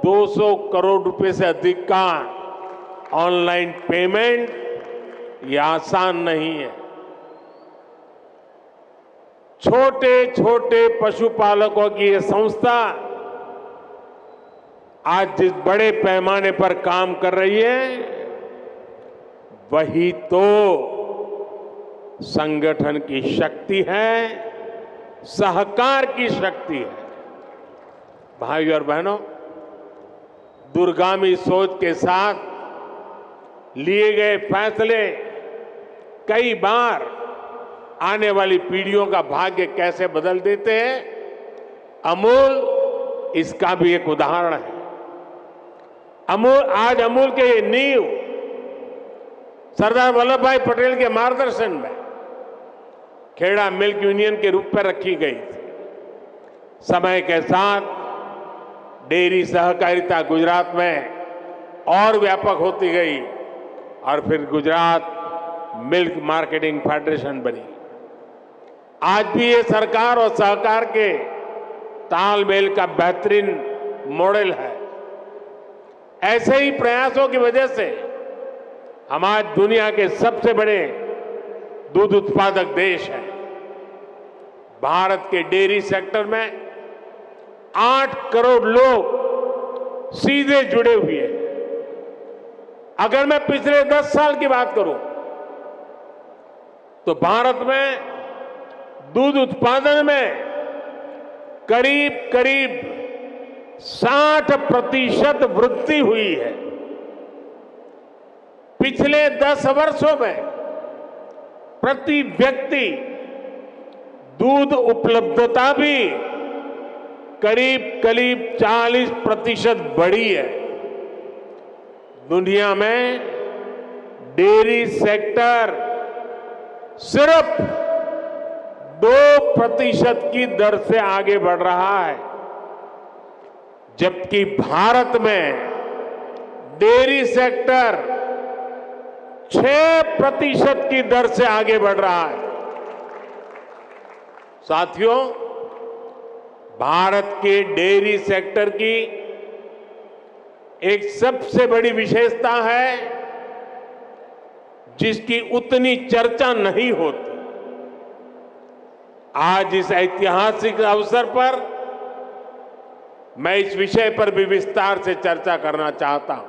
200 करोड़ रुपए से अधिक का ऑनलाइन पेमेंट ये आसान नहीं है। छोटे छोटे पशुपालकों की ये संस्था आज जिस बड़े पैमाने पर काम कर रही है, वही तो संगठन की शक्ति है, सहकार की शक्ति है। भाइयों और बहनों, दूरगामी सोच के साथ लिए गए फैसले कई बार आने वाली पीढ़ियों का भाग्य कैसे बदल देते हैं, अमूल इसका भी एक उदाहरण है। आज अमूल के ये नींव सरदार वल्लभ भाई पटेल के मार्गदर्शन में खेड़ा मिल्क यूनियन के रूप में रखी गई थी। समय के साथ डेयरी सहकारिता गुजरात में और व्यापक होती गई और फिर गुजरात मिल्क मार्केटिंग फेडरेशन बनी। आज भी ये सरकार और सहकार के तालमेल का बेहतरीन मॉडल है। ऐसे ही प्रयासों की वजह से हम आज दुनिया के सबसे बड़े दूध उत्पादक देश हैं। भारत के डेयरी सेक्टर में 8 करोड़ लोग सीधे जुड़े हुए हैं। अगर मैं पिछले 10 साल की बात करूं तो भारत में दूध उत्पादन में करीब करीब 60% वृद्धि हुई है। पिछले 10 वर्षों में प्रति व्यक्ति दूध उपलब्धता भी करीब करीब 40% बढ़ी है। दुनिया में डेयरी सेक्टर सिर्फ 2% की दर से आगे बढ़ रहा है, जबकि भारत में डेयरी सेक्टर 6% की दर से आगे बढ़ रहा है। साथियों, भारत के डेयरी सेक्टर की एक सबसे बड़ी विशेषता है जिसकी उतनी चर्चा नहीं होती। आज इस ऐतिहासिक अवसर पर मैं इस विषय पर भी विस्तार से चर्चा करना चाहता हूं।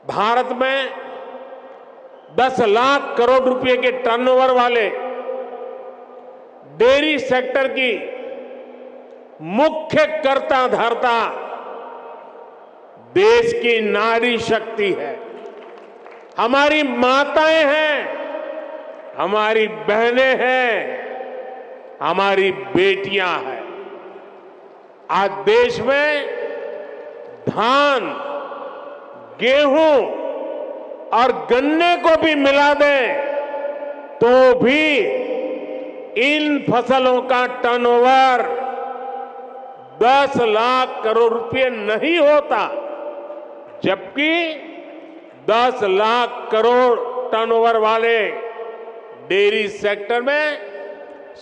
भारत में 10 लाख करोड़ रुपए के टर्नओवर वाले डेयरी सेक्टर की मुख्य कर्ता धर्ता देश की नारी शक्ति है, हमारी माताएं हैं, हमारी बहनें हैं, हमारी बेटियां हैं। आज देश में धान, गेहूं और गन्ने को भी मिला दें तो भी इन फसलों का टर्नओवर 10 लाख करोड़ रुपए नहीं होता, जबकि 10 लाख करोड़ टर्नओवर वाले डेयरी सेक्टर में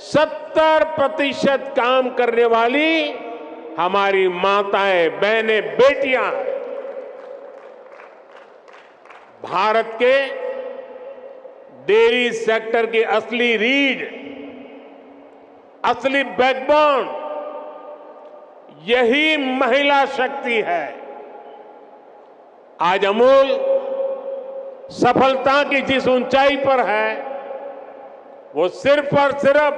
70% काम करने वाली हमारी माताएं, बहनें, बेटियां हैं। भारत के डेयरी सेक्टर की असली रीढ़, असली बैकबोन यही महिला शक्ति है। आज अमूल सफलता की जिस ऊंचाई पर है वो सिर्फ और सिर्फ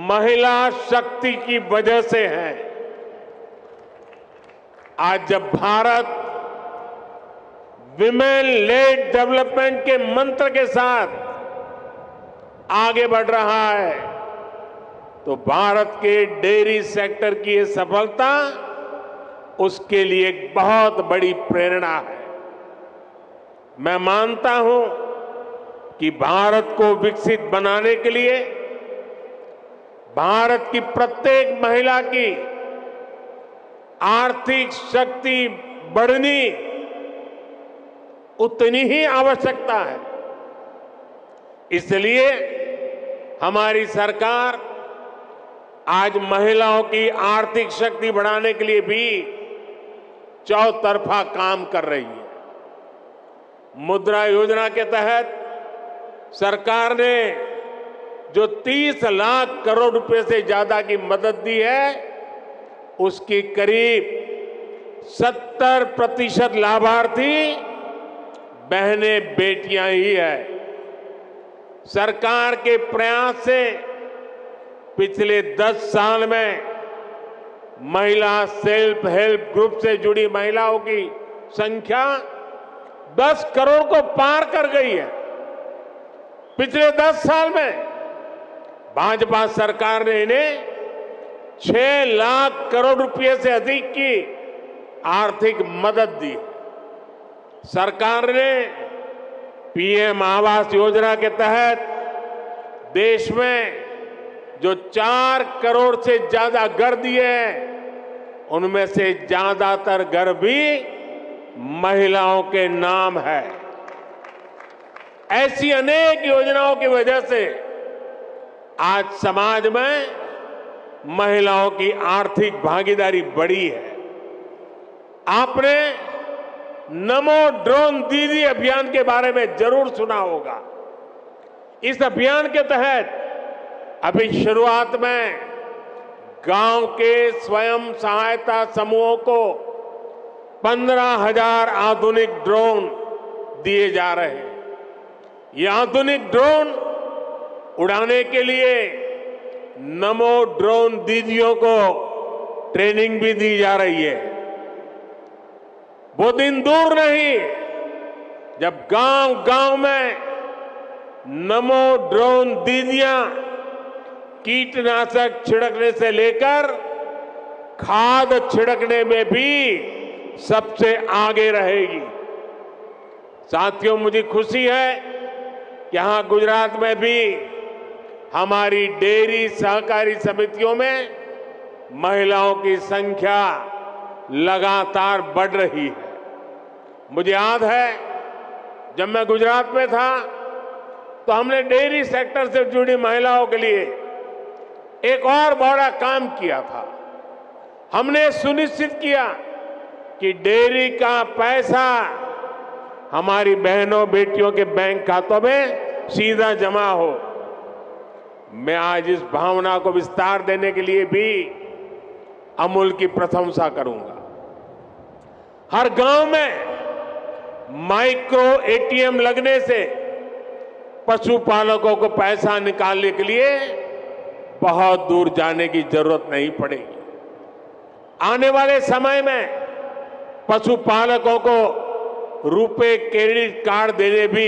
महिला शक्ति की वजह से है। आज जब भारत विमेन लेड डेवलपमेंट के मंत्र के साथ आगे बढ़ रहा है तो भारत के डेयरी सेक्टर की ये सफलता उसके लिए एक बहुत बड़ी प्रेरणा है। मैं मानता हूं कि भारत को विकसित बनाने के लिए भारत की प्रत्येक महिला की आर्थिक शक्ति बढ़नी उतनी ही आवश्यकता है। इसलिए हमारी सरकार आज महिलाओं की आर्थिक शक्ति बढ़ाने के लिए भी चौतरफा काम कर रही है। मुद्रा योजना के तहत सरकार ने जो 30 लाख करोड़ रुपए से ज्यादा की मदद दी है, उसकी करीब 70% लाभार्थी बहनें बेटियां ही है। सरकार के प्रयास से पिछले 10 साल में महिला सेल्फ हेल्प ग्रुप से जुड़ी महिलाओं की संख्या 10 करोड़ को पार कर गई है। पिछले 10 साल में भाजपा सरकार ने इन्हें 6 लाख करोड़ रुपए से अधिक की आर्थिक मदद दी। सरकार ने पीएम आवास योजना के तहत देश में जो 4 करोड़ से ज्यादा घर दिए हैं, उनमें से ज्यादातर घर भी महिलाओं के नाम है। ऐसी अनेक योजनाओं की वजह से आज समाज में महिलाओं की आर्थिक भागीदारी बढ़ी है। आपने नमो ड्रोन दीदी अभियान के बारे में जरूर सुना होगा। इस अभियान के तहत अभी शुरुआत में गांव के स्वयं सहायता समूहों को 15,000 आधुनिक ड्रोन दिए जा रहे हैं। ये आधुनिक ड्रोन उड़ाने के लिए नमो ड्रोन दीदियों को ट्रेनिंग भी दी जा रही है। वो दिन दूर नहीं जब गांव-गांव में नमो ड्रोन दीदियां कीटनाशक छिड़कने से लेकर खाद छिड़कने में भी सबसे आगे रहेगी। साथियों, मुझे खुशी है कि यहां गुजरात में भी हमारी डेयरी सहकारी समितियों में महिलाओं की संख्या लगातार बढ़ रही है। मुझे याद है जब मैं गुजरात में था तो हमने डेयरी सेक्टर से जुड़ी महिलाओं के लिए एक और बड़ा काम किया था। हमने सुनिश्चित किया कि डेयरी का पैसा हमारी बहनों बेटियों के बैंक खातों में सीधा जमा हो। मैं आज इस भावना को विस्तार देने के लिए भी अमूल की प्रशंसा करूंगा। हर गांव में माइक्रो एटीएम लगने से पशुपालकों को पैसा निकालने के लिए बहुत दूर जाने की जरूरत नहीं पड़ेगी। आने वाले समय में पशुपालकों को रुपे क्रेडिट कार्ड देने भी